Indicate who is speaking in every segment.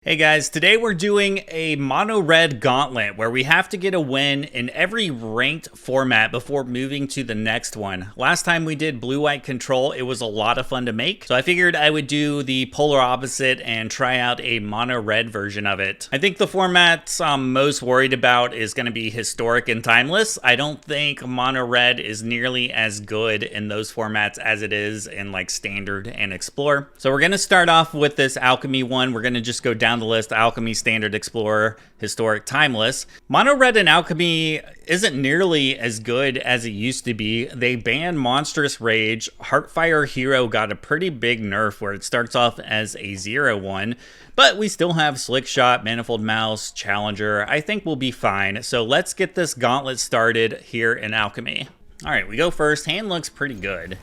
Speaker 1: Hey guys, today we're doing a mono red gauntlet where we have to get a win in every ranked format before moving to the next one. Last time we did blue-white control, it was a lot of fun to make, so I figured I would do the polar opposite and try out a mono red version of it. I think the format I'm most worried about is going to be historic and timeless. I don't think mono red is nearly as good in those formats as it is in like standard and explore. So we're going to start off with this alchemy one. We're going to just go down the list: alchemy, standard, explorer, historic, timeless. Mono red and alchemy isn't nearly as good as it used to be. They banned monstrous rage. Heartfire hero got a pretty big nerf where it starts off as a 0/1, but we still have slick shot, manifold mouse, challenger. I think we'll be fine. So let's get this gauntlet started here in alchemy. All right, we go first. Hand looks pretty good.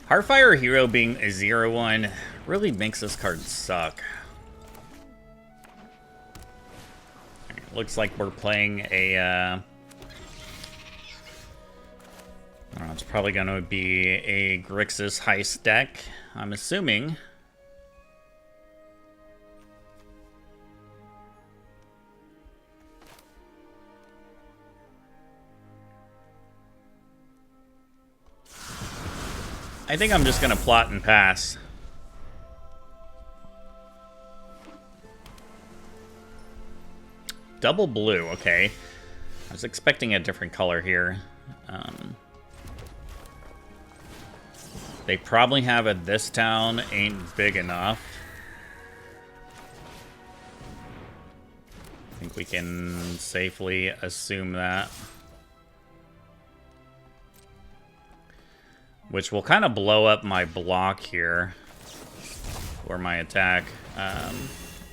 Speaker 1: Heartfire hero being a 0/1 really makes this card suck. Looks like we're playing a, I don't know, it's probably going to be a Grixis heist deck, I'm assuming. I think I'm just going to plot and pass. Double blue, okay. I was expecting a different color here. They probably have a this town ain't big enough. I think we can safely assume that. Which will kind of blow up my block here. Or my attack.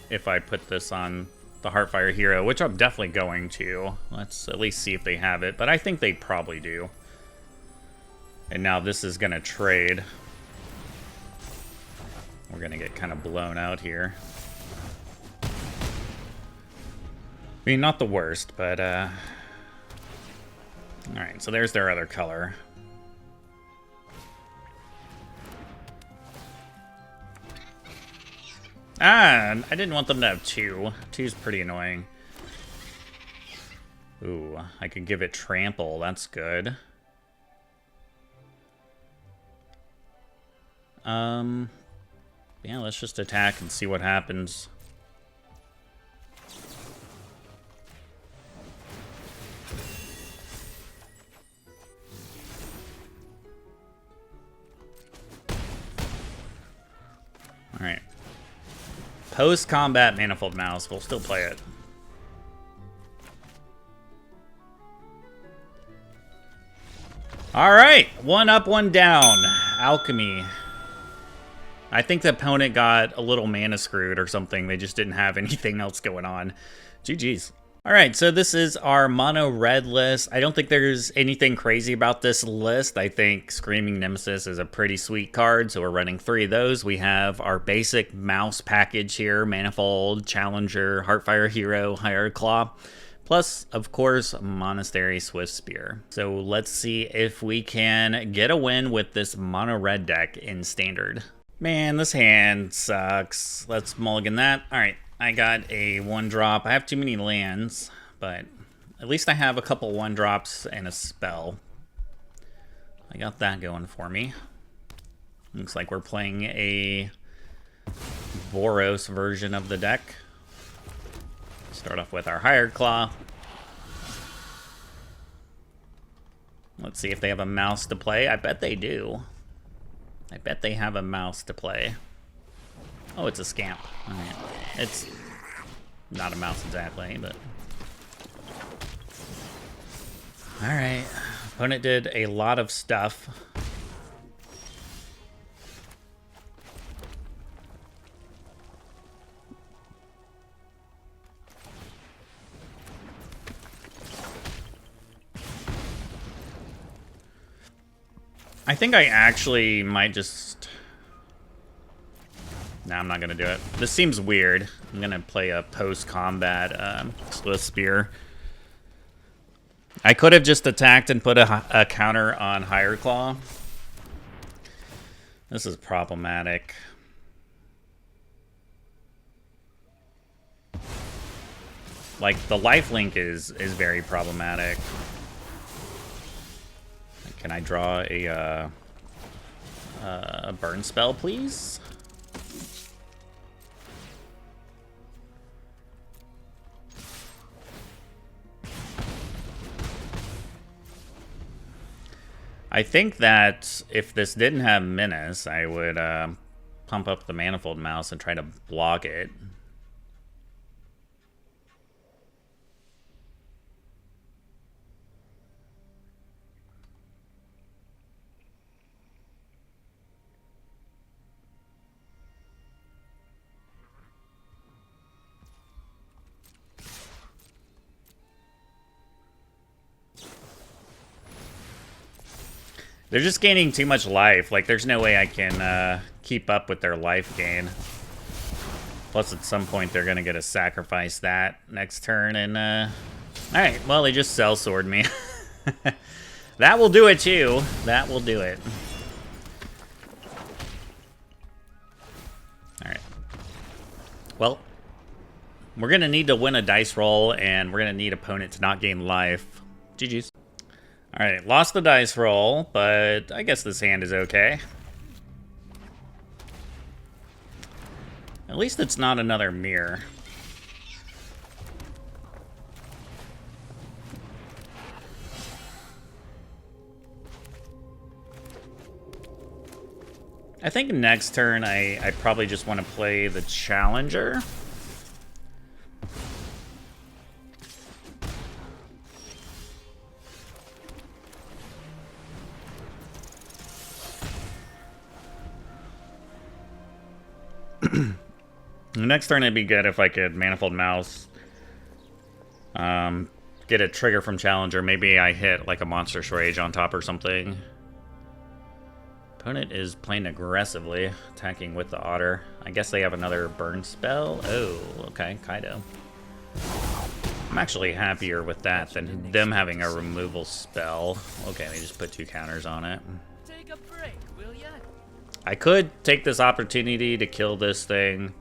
Speaker 1: If I put this on the Heartfire hero, which I'm definitely going to. Let's at least see if they have it, but I think they probably do. And now this is going to trade. We're going to get kind of blown out here. I mean, not the worst, but alright, so there's their other color. Ah, I didn't want them to have two. Two's pretty annoying. Ooh, I could give it trample. That's good. Yeah, let's just attack and see what happens. All right. Post-combat manifold mouse. We'll still play it. All right, one up, one down. Alchemy. I think the opponent got a little mana screwed or something. They just didn't have anything else going on. GG's. All right, so this is our mono red list. I don't think there's anything crazy about this list. I think Screaming Nemesis is a pretty sweet card, so we're running 3 of those. We have our basic mouse package here: Manifold, Challenger, Heartfire Hero, Hired Claw, plus, of course, Monastery Swift Spear. So let's see if we can get a win with this mono red deck in Standard. Man, this hand sucks. Let's mulligan that. All right. I got a 1-drop. I have too many lands, but at least I have a couple 1-drops and a spell. I got that going for me. Looks like we're playing a Boros version of the deck. Start off with our Hired Claw. Let's see if they have a mouse to play. I bet they do. I bet they have a mouse to play. Oh, it's a scamp. All right. It's not a mouse exactly, but... Alright. Opponent did a lot of stuff. I think I actually might just... Nah, I'm not going to do it. This seems weird. I'm going to play a post-combat Swift Spear. I could have just attacked and put a counter on Hired Claw. This is problematic. Like, the lifelink is very problematic. Can I draw a burn spell, please? I think that if this didn't have Menace, I would pump up the Manifold Mouse and try to block it. They're just gaining too much life. Like, there's no way I can keep up with their life gain. Plus, at some point, they're going to get to sacrifice that next turn. And, alright, well, they just Sellsword me. That will do it, too. That will do it. Alright. Well, we're going to need to win a dice roll, and we're going to need opponent to not gain life. GG's. Alright, lost the dice roll, but I guess this hand is okay. At least it's not another mirror. I think next turn I probably just want to play the Challenger. Next turn it'd be good if I could Manifold Mouse, get a trigger from Challenger. Maybe I hit like a Monstrous Rage on top or something. Opponent is playing aggressively, attacking with the Otter. I guess they have another burn spell. Oh, okay, Kaido. I'm actually happier with that than them having a removal spell. Okay, they just put 2 counters on it.
Speaker 2: Take a break, will ya?
Speaker 1: I could take this opportunity to kill this thing.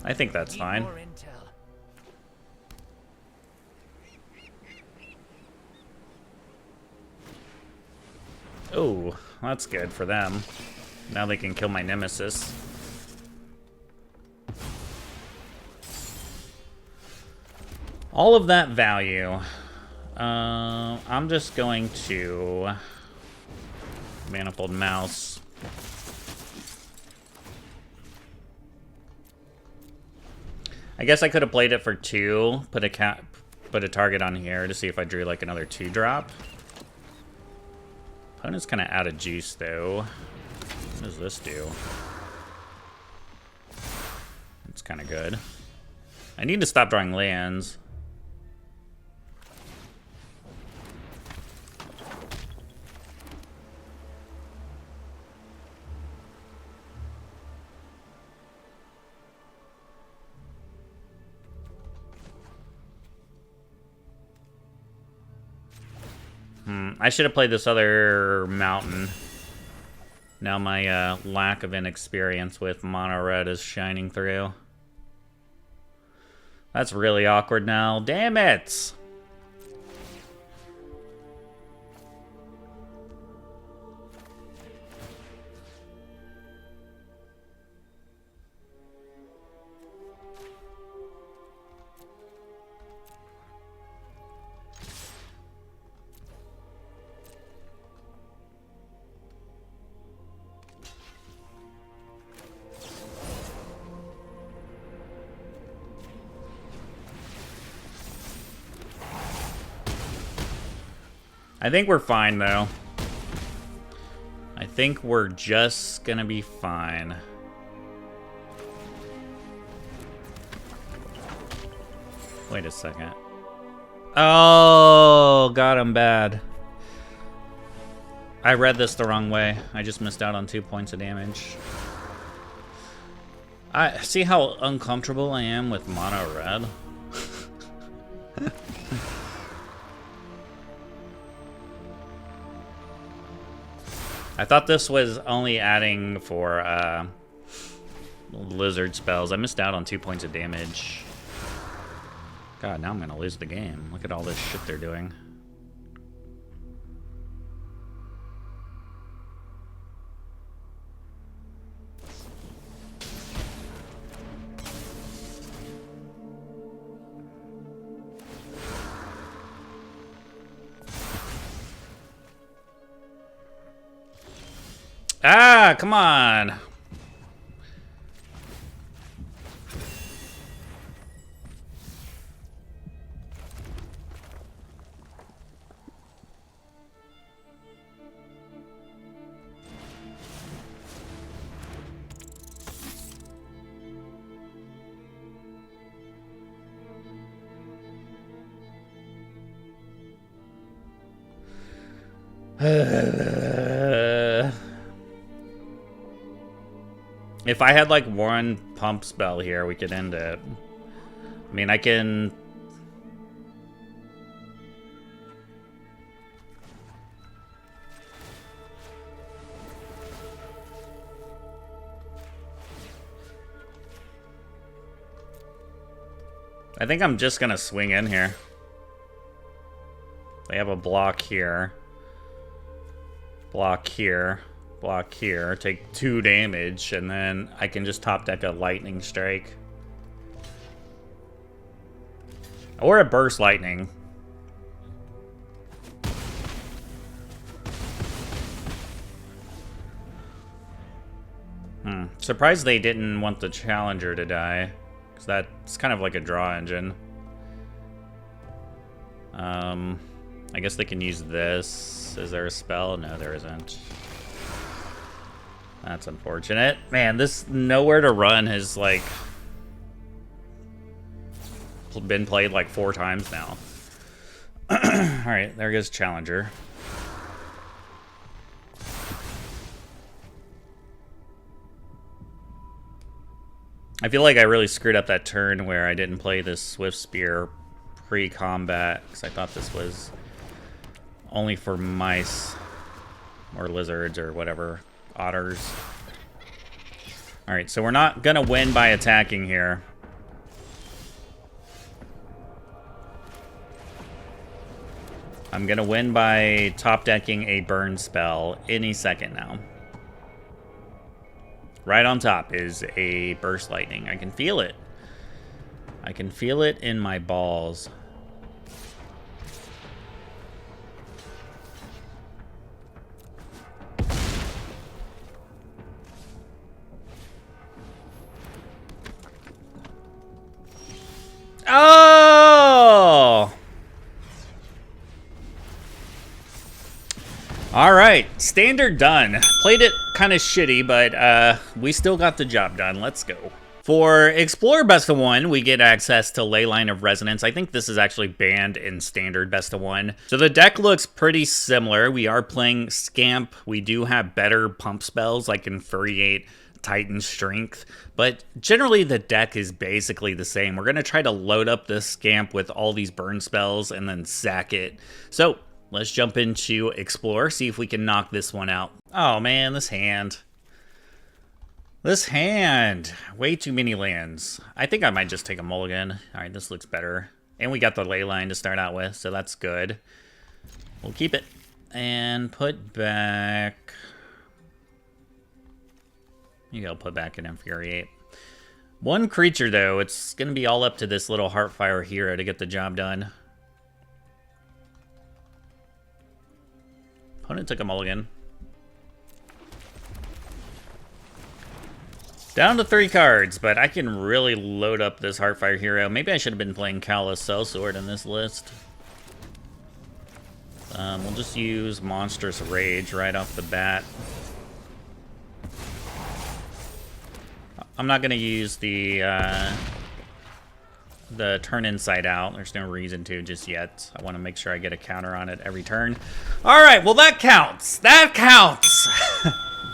Speaker 1: I think that's fine. Oh, that's good for them. Now they can kill my Nemesis. All of that value. I'm just going to Manifold Mouse. I guess I could have played it for 2, put a target on here to see if I drew like another 2-drop. Opponent's kind of out of juice though. What does this do? It's kind of good. I need to stop drawing lands. I should have played this other mountain. Now my lack of inexperience with mono red is shining through. That's really awkward now. Damn it! I think we're fine, though. I think we're just gonna be fine. Wait a second. Oh, God, I'm bad. I read this the wrong way. I just missed out on 2 points of damage. I see how uncomfortable I am with mono red. I thought this was only adding for lizard spells. I missed out on 2 points of damage. God, now I'm gonna lose the game. Look at all this shit they're doing. Ah, come on. If I had like one pump spell here, we could end it. I mean, I can... I think I'm just gonna swing in here. They have a block here. Block here. Block here. Take 2 damage, and then I can just top deck a lightning strike. Or a burst lightning. Surprised they didn't want the challenger to die. Because that's kind of like a draw engine. I guess they can use this. Is there a spell? No, there isn't. That's unfortunate. Man, this nowhere to run has, like, been played like 4 times now. Alright, there goes challenger. I feel like I really screwed up that turn where I didn't play this Swift Spear pre-combat, because I thought this was only for mice or lizards or whatever, otters. Alright, so we're not gonna win by attacking here. I'm gonna win by top decking a burn spell any second now. Right on top is a burst lightning. I can feel it. I can feel it in my balls. Oh! Alright, standard done. Played it kind of shitty, but we still got the job done. Let's go. For Explorer Best of 1, we get access to Leyline of Resonance. I think this is actually banned in Standard Best of 1. So the deck looks pretty similar. We are playing Scamp. We do have better pump spells like Infuriate, Titan Strength, but generally the deck is basically the same. We're going to try to load up this Scamp with all these burn spells and then sack it. So let's jump into Explore, see if we can knock this one out. Oh man, this hand. This hand. Way too many lands. I think I might just take a mulligan. Alright, this looks better. And we got the ley line to start out with, so that's good. We'll keep it. And put back... You go put back an Infuriate. One creature, though. It's going to be all up to this little Heartfire hero to get the job done. Opponent took a mulligan. Down to 3 cards, but I can really load up this Heartfire hero. Maybe I should have been playing Callous Sellsword in this list. We'll just use Monstrous Rage right off the bat. I'm not going to use the turn inside out. There's no reason to just yet. I want to make sure I get a counter on it every turn. All right, well, that counts. That counts.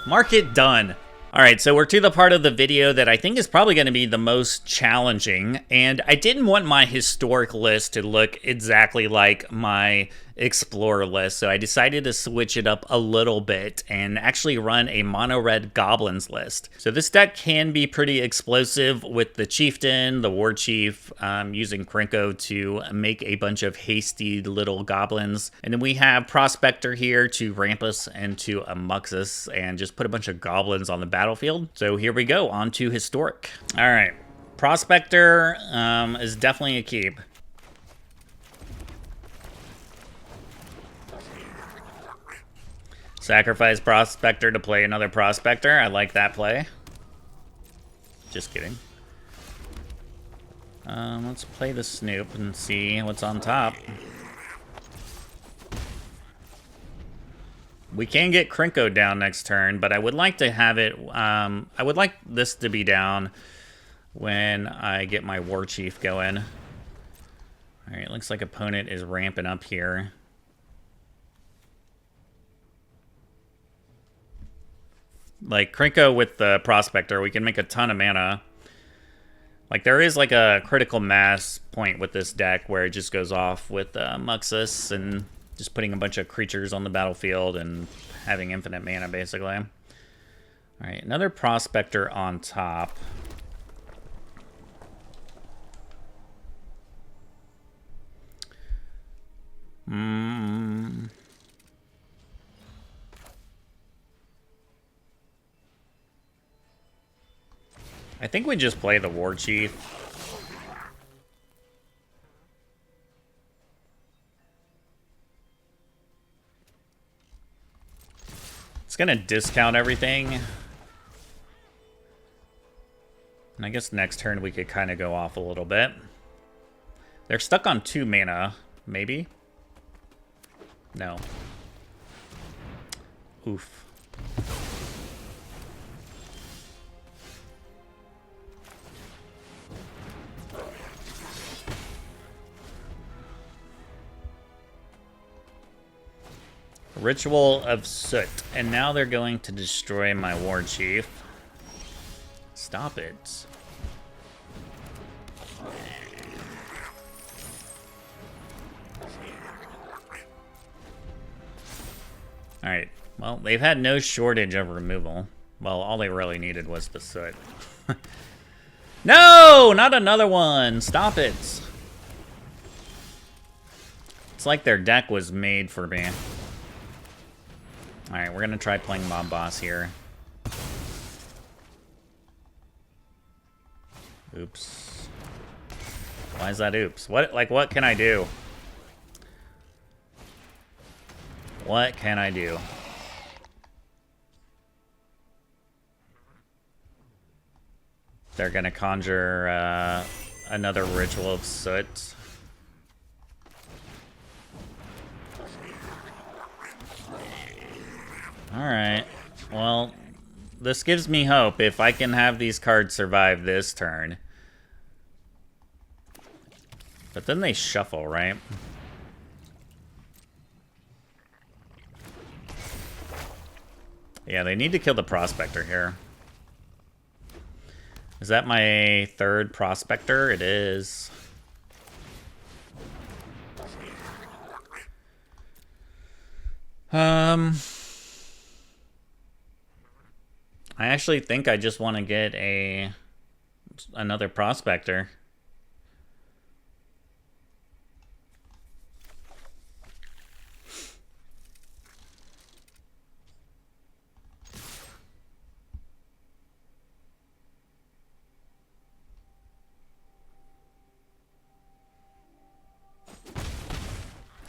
Speaker 1: Mark it done. All right, so we're to the part of the video that I think is probably going to be the most challenging, and I didn't want my historic list to look exactly like my explorer list, so I decided to switch it up a little bit and actually run a mono red goblins list. So this deck can be pretty explosive with the chieftain, the war chief, using Krenko to make a bunch of hasty little goblins, and then we have prospector here to ramp us into a muxus and just put a bunch of goblins on the battlefield. So here we go, on to historic. All right, prospector is definitely a keep. Sacrifice prospector to play another prospector. I like that play. Just kidding. Let's play the Snoop and see what's on top. We can get Krenko down next turn, but I would like to have it... I would like this to be down when I get my War Chief going. Alright, looks like opponent is ramping up here. Like, Krenko with the Prospector, we can make a ton of mana. Like, there is, like, a critical mass point with this deck where it just goes off with Muxus and just putting a bunch of creatures on the battlefield and having infinite mana, basically. Alright, another Prospector on top. I think we just play the War Chief. It's gonna discount everything. And I guess next turn we could kind of go off a little bit. They're stuck on 2 mana, maybe? No. Oof. Ritual of Soot. And now they're going to destroy my War Chief. Stop it. Alright. Well, they've had no shortage of removal. Well, all they really needed was the Soot. No! Not another one! Stop it! It's like their deck was made for me. Alright, we're gonna try playing Mob Boss here. Oops. Why is that oops? What can I do? What can I do? They're gonna conjure another Ritual of Soot. Alright, well, this gives me hope if I can have these cards survive this turn. But then they shuffle, right? Yeah, they need to kill the Prospector here. Is that my third Prospector? It is. I actually think I just want to get another Prospector.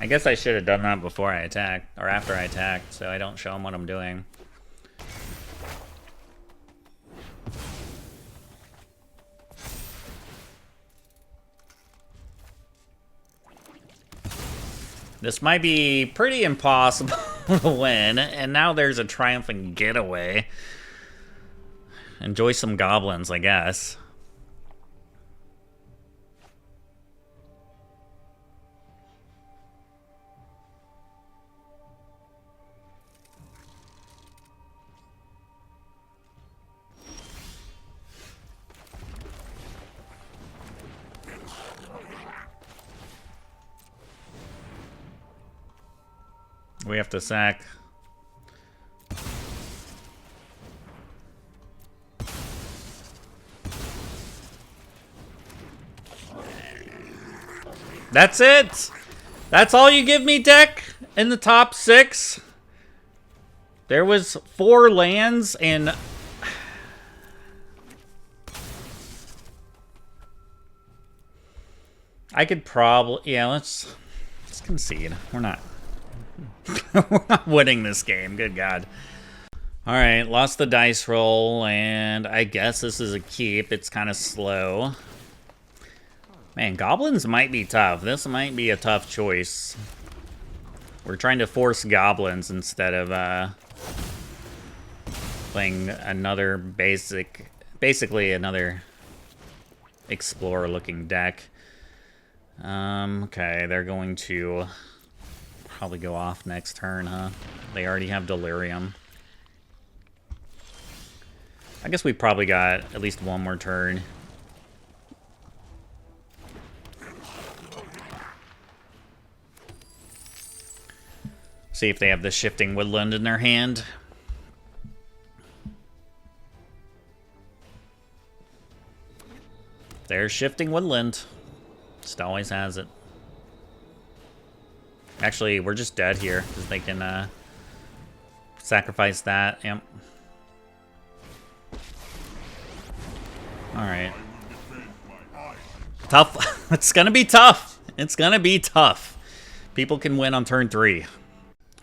Speaker 1: I guess I should have done that before I attacked, or after I attacked, so I don't show them what I'm doing. This might be pretty impossible to win, and now there's a triumphant getaway. Enjoy some goblins, I guess. We have to sack. That's it! That's all you give me, deck? In the top 6? There was 4 lands and... I could probably... Yeah, let's concede. We're not... We're not winning this game. Good God. Alright, lost the dice roll, and I guess this is a keep. It's kind of slow. Man, goblins might be tough. This might be a tough choice. We're trying to force goblins instead of playing another basically another explorer-looking deck. Okay, they're going to probably go off next turn, huh? They already have Delirium. I guess we probably got at least one more turn. See if they have the Shifting Woodland in their hand. There's Shifting Woodland. Just always has it. Actually, we're just dead here, because they can sacrifice that. Yep. Alright. Tough. It's gonna be tough. It's gonna be tough. People can win on turn 3.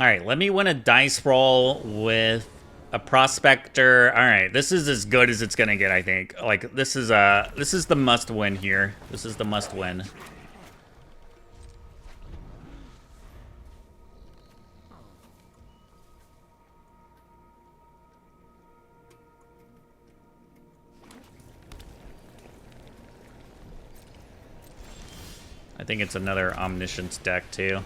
Speaker 1: Alright, let me win a dice roll with a prospector. Alright, this is as good as it's gonna get, I think. Like, this is the must win here. This is the must win. I think it's another Omniscience deck, too.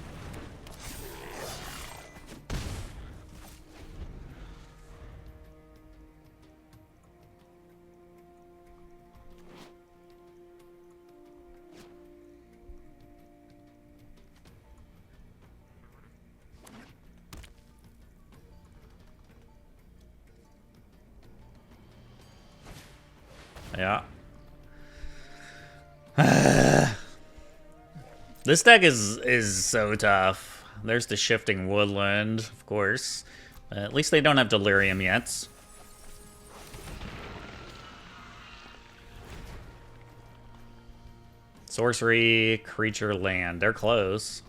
Speaker 1: Yeah. This deck is so tough. There's the Shifting Woodland, of course. At least they don't have Delirium yet. Sorcery, creature, land. They're close.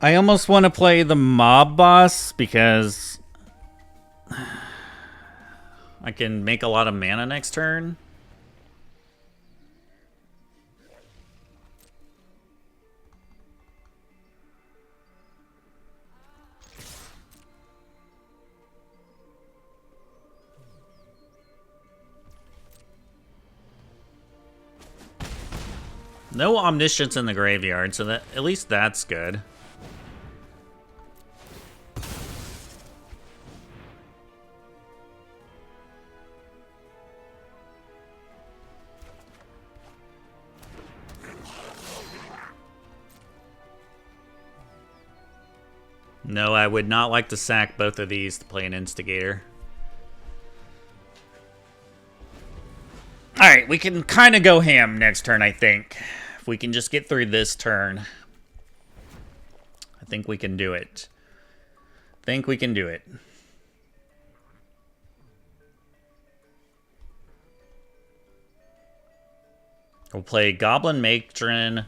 Speaker 1: I almost want to play the mob boss because I can make a lot of mana next turn. No Omniscience in the graveyard, so that at least that's good. No, I would not like to sack both of these to play an Instigator. Alright, we can kind of go ham next turn, I think. If we can just get through this turn. I think we can do it. Think we can do it. We'll play Goblin Matron,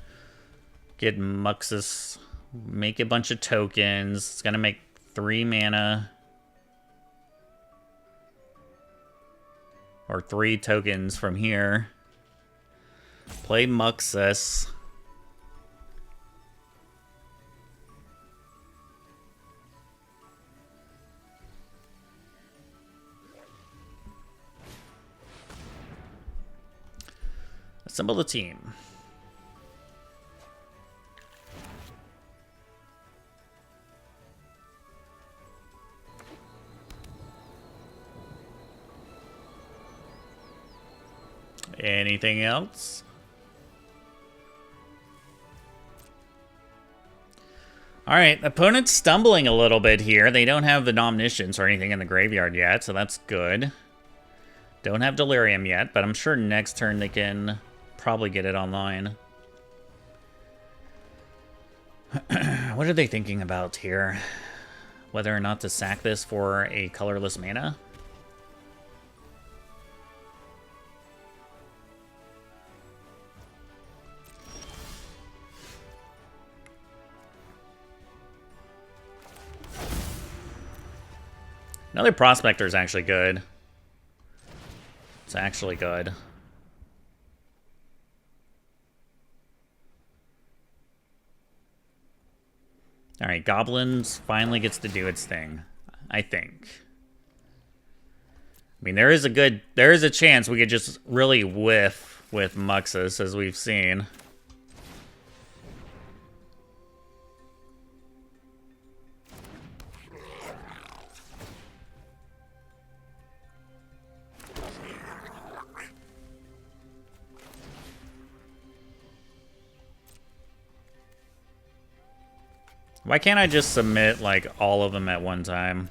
Speaker 1: get Muxus, make a bunch of tokens. It's gonna make 3 mana. Or 3 tokens from here. Play Muxus. Assemble the team. Anything else? Alright, opponent's stumbling a little bit here. They don't have the Omniscience or anything in the graveyard yet, so that's good. Don't have Delirium yet, but I'm sure next turn they can probably get it online. What are they thinking about here? Whether or not to sack this for a colorless mana? Another Prospector is actually good. It's actually good. Alright, Goblins finally gets to do its thing, I think. I mean, there is a chance we could just really whiff with Muxus, as we've seen. Why can't I just submit, like, all of them at one time?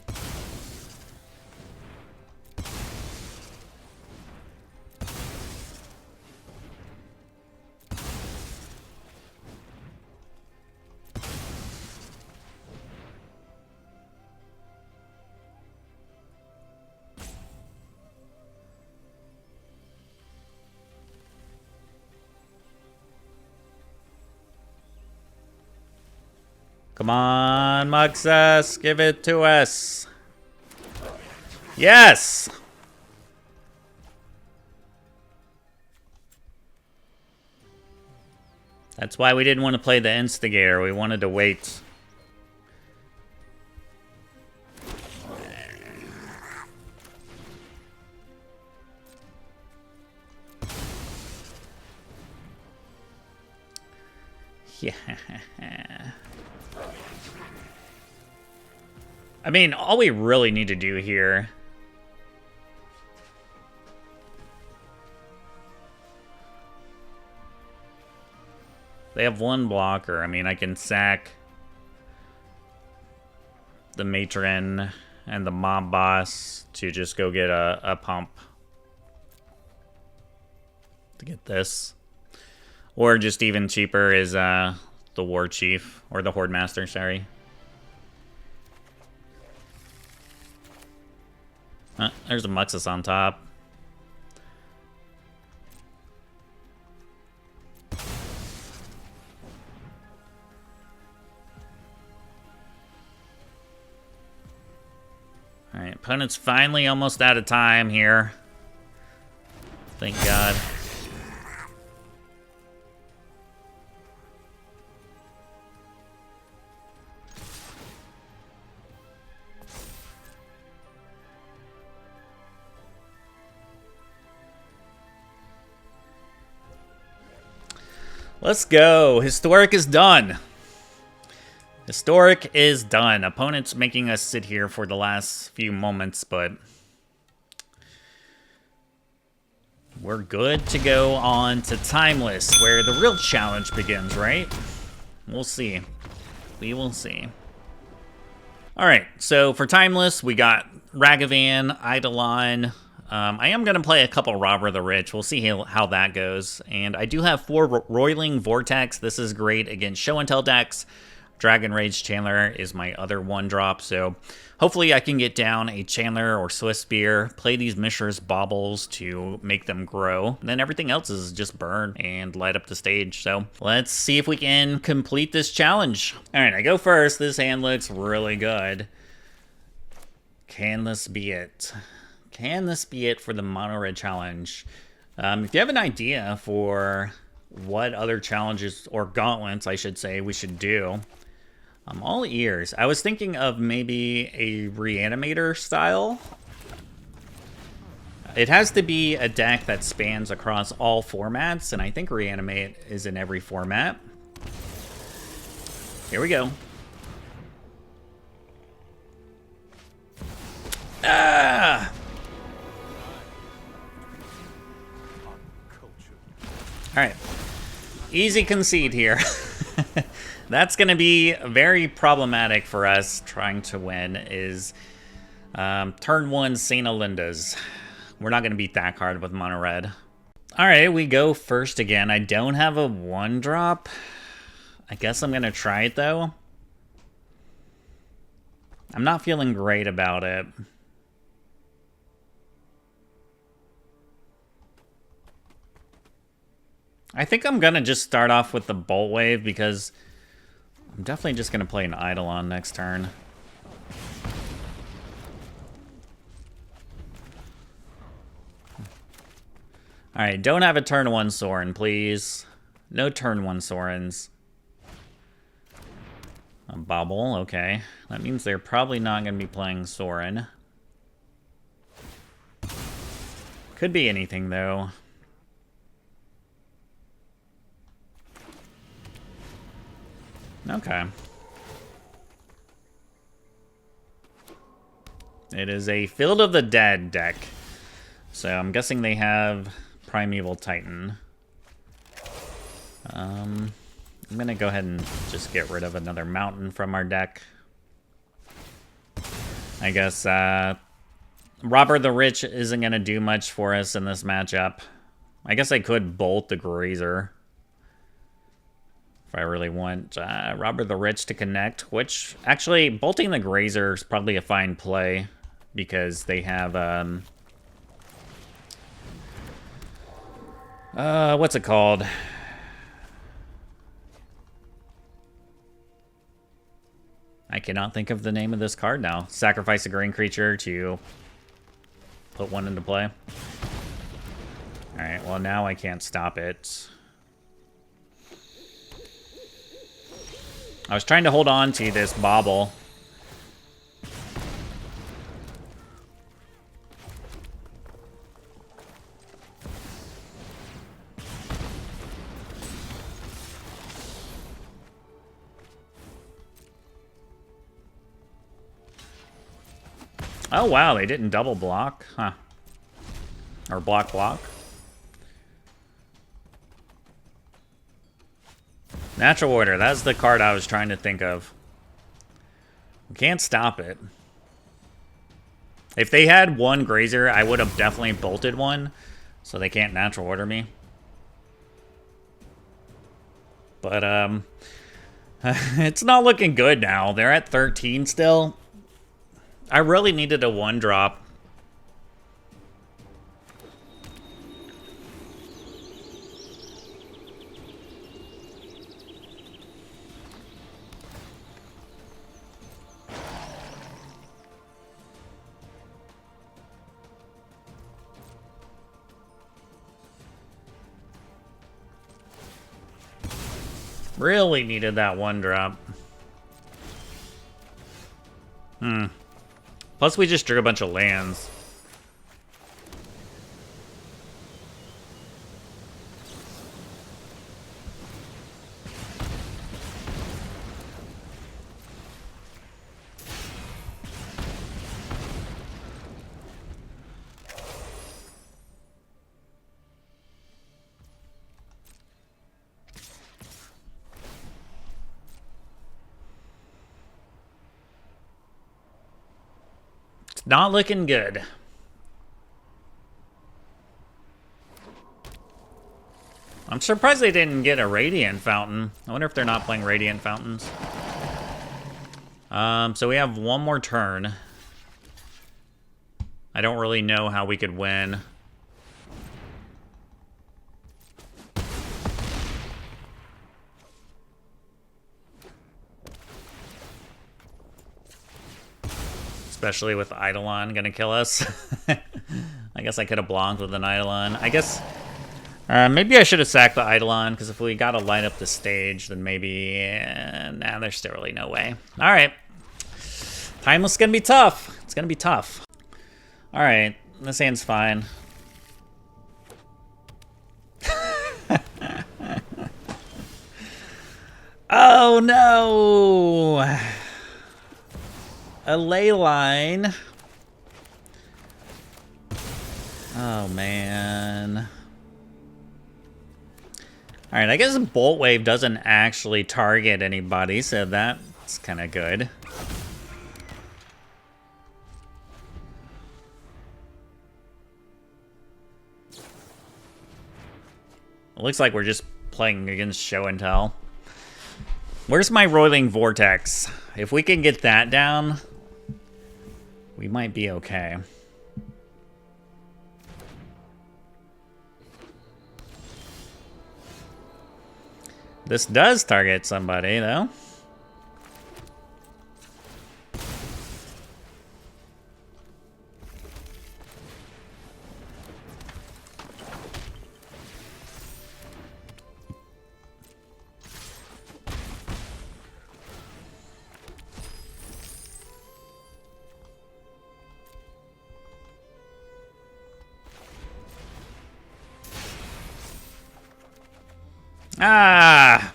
Speaker 1: Come on, Muxus, give it to us. Yes! That's why we didn't want to play the Instigator. We wanted to wait. Yeah. I mean, all we really need to do here... They have one blocker. I mean, I can sack the Matron and the Mob Boss to just go get a pump to get this. Or just even cheaper is the War Chief, or the Horde Master, sorry. There's a Muxus on top. Alright, opponent's finally almost out of time here. Thank God. Let's go. Historic is done. Historic is done. Opponent's making us sit here for the last few moments, but we're good to go on to Timeless, where the real challenge begins, right? We'll see. We will see. Alright, so for Timeless, we got Ragavan, Eidolon. I am going to play a couple Robber the Rich. We'll see how that goes. And I do have 4 Roiling Vortex. This is great against Show and Tell decks. Dragon Rage Chandler is my other 1-drop. So hopefully I can get down a Chandler or Swift Spear, play these Mishra's Baubles to make them grow. And then everything else is just burn and light up the stage. So let's see if we can complete this challenge. All right, I go first. This hand looks really good. Can this be it? Can this be it for the Mono Red Challenge? If you have an idea for what other challenges, or gauntlets, I should say, we should do, I'm all ears. I was thinking of maybe a Reanimator style. It has to be a deck that spans across all formats, and I think Reanimate is in every format. Here we go. Ah! Alright. Easy concede here. That's going to be very problematic for us trying to win is turn 1 St. Alinda's. We're not going to beat that card with mono red. Alright, we go first again. I don't have a 1-drop. I guess I'm going to try it though. I'm not feeling great about it. I think I'm going to just start off with the Bolt Wave because I'm definitely just going to play an Eidolon next turn. Alright, don't have a turn 1 Sorin, please. No turn 1 Sorins. A Bobble, okay. That means they're probably not going to be playing Sorin. Could be anything, though. Okay. It is a Field of the Dead deck. So I'm guessing they have Primeval Titan. I'm gonna go ahead and just get rid of another mountain from our deck. I guess Robert the Rich isn't gonna do much for us in this matchup. I guess I could bolt the Grazer if I really want Robert the Rich to connect, which actually bolting the Grazer is probably a fine play because they have what's it called? I cannot think of the name of this card now. Sacrifice a green creature to put one into play. Alright, well now I can't stop it. I was trying to hold on to this Bobble. Oh wow, they didn't double block, huh? Or block. Natural Order, that's the card I was trying to think of. We can't stop it. If they had one Grazer, I would have definitely bolted one, so they can't Natural Order me. But, it's not looking good now. They're at 13 still. I really needed a 1-drop. Really needed that 1-drop. Plus, we just drew a bunch of lands. Not looking good. I'm surprised they didn't get a Radiant Fountain. I wonder if they're not playing Radiant Fountains. So we have one more turn. I don't really know how we could win. Especially with Eidolon gonna kill us. I guess I could have blocked with an Eidolon. I guess maybe I should have sacked the Eidolon, because if we gotta light up the stage, then maybe... nah, there's still really no way. Alright. Timeless is gonna be tough. It's gonna be tough. Alright, this hand's fine. Oh no! A ley line. Oh man. Alright, I guess Bolt Wave doesn't actually target anybody, so that's kind of good. It looks like we're just playing against Show and Tell. Where's my Roiling Vortex? If we can get that down, we might be okay. This does target somebody, though. Ah!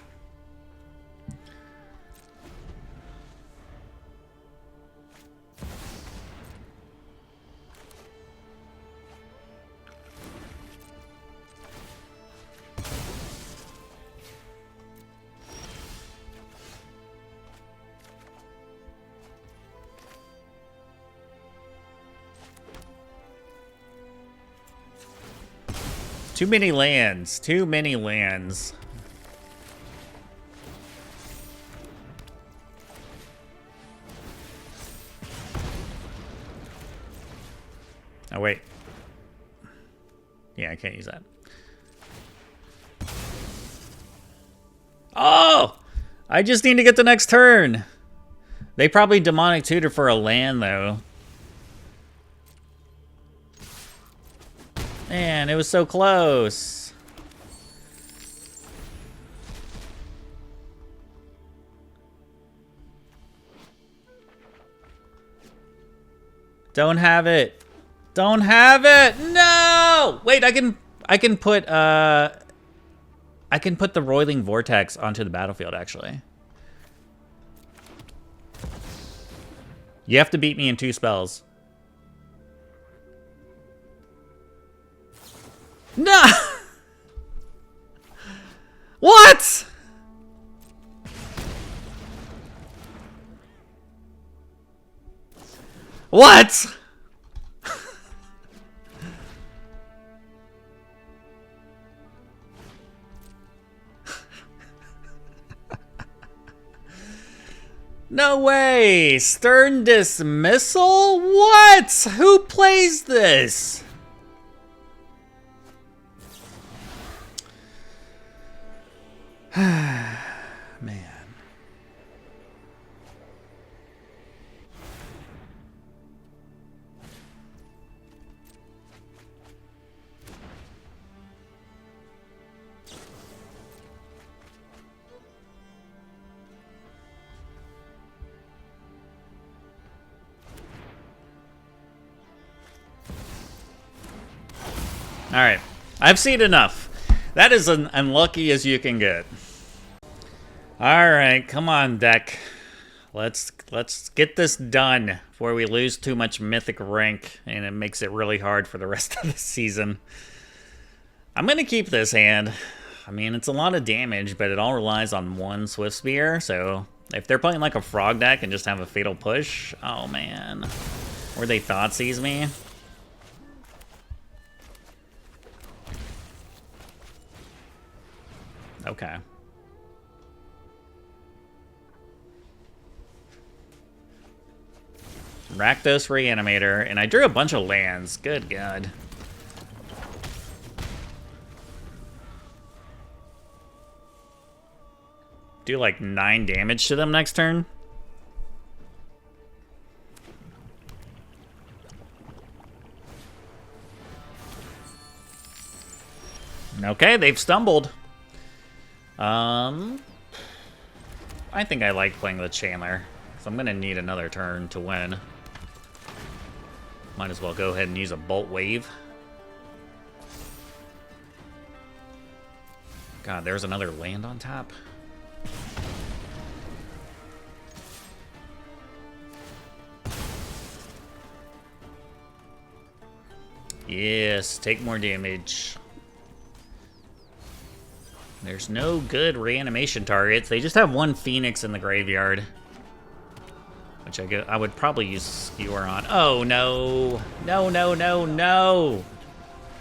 Speaker 1: Too many lands. Too many lands. Oh, wait. Yeah, I can't use that. Oh! I just need to get the next turn. They probably Demonic Tutor for a land, though. Man, it was so close. Don't have it. Don't have it. No! Wait, I can put the Roiling Vortex onto the battlefield, actually. You have to beat me in 2 spells. No! What? What? No way! Stern Dismissal? What? Who plays this? Man. All right, I've seen enough. That is as unlucky as you can get. All right, come on, deck. Let's get this done before we lose too much mythic rank and it makes it really hard for the rest of the season. I'm gonna keep this hand. I mean, it's a lot of damage, but it all relies on one Swift Spear, so if they're playing like a frog deck and just have a Fatal Push, oh man. Or they Thoughtseize me. Okay. Rakdos Reanimator, and I drew a bunch of lands. Good God. Do like 9 damage to them next turn. Okay, they've stumbled. I think I like playing the Chandler, so I'm gonna need another turn to win. Might as well go ahead and use a Bolt Wave. God, there's another land on top. Yes, take more damage. There's no good reanimation targets. They just have one Phoenix in the graveyard. Which I would probably use Skewer on. Oh, no. No, no, no, no.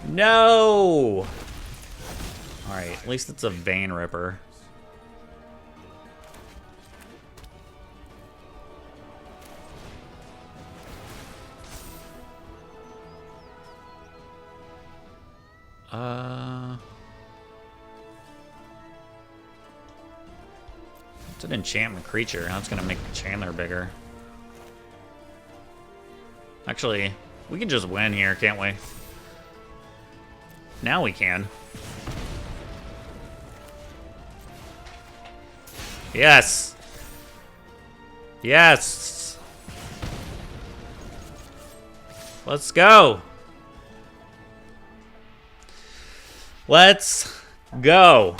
Speaker 1: No! Alright, at least it's a Vein Ripper. It's an enchantment creature. That's gonna make Chandler bigger. Actually, we can just win here, can't we? Now we can. Yes! Yes! Let's go! Let's go!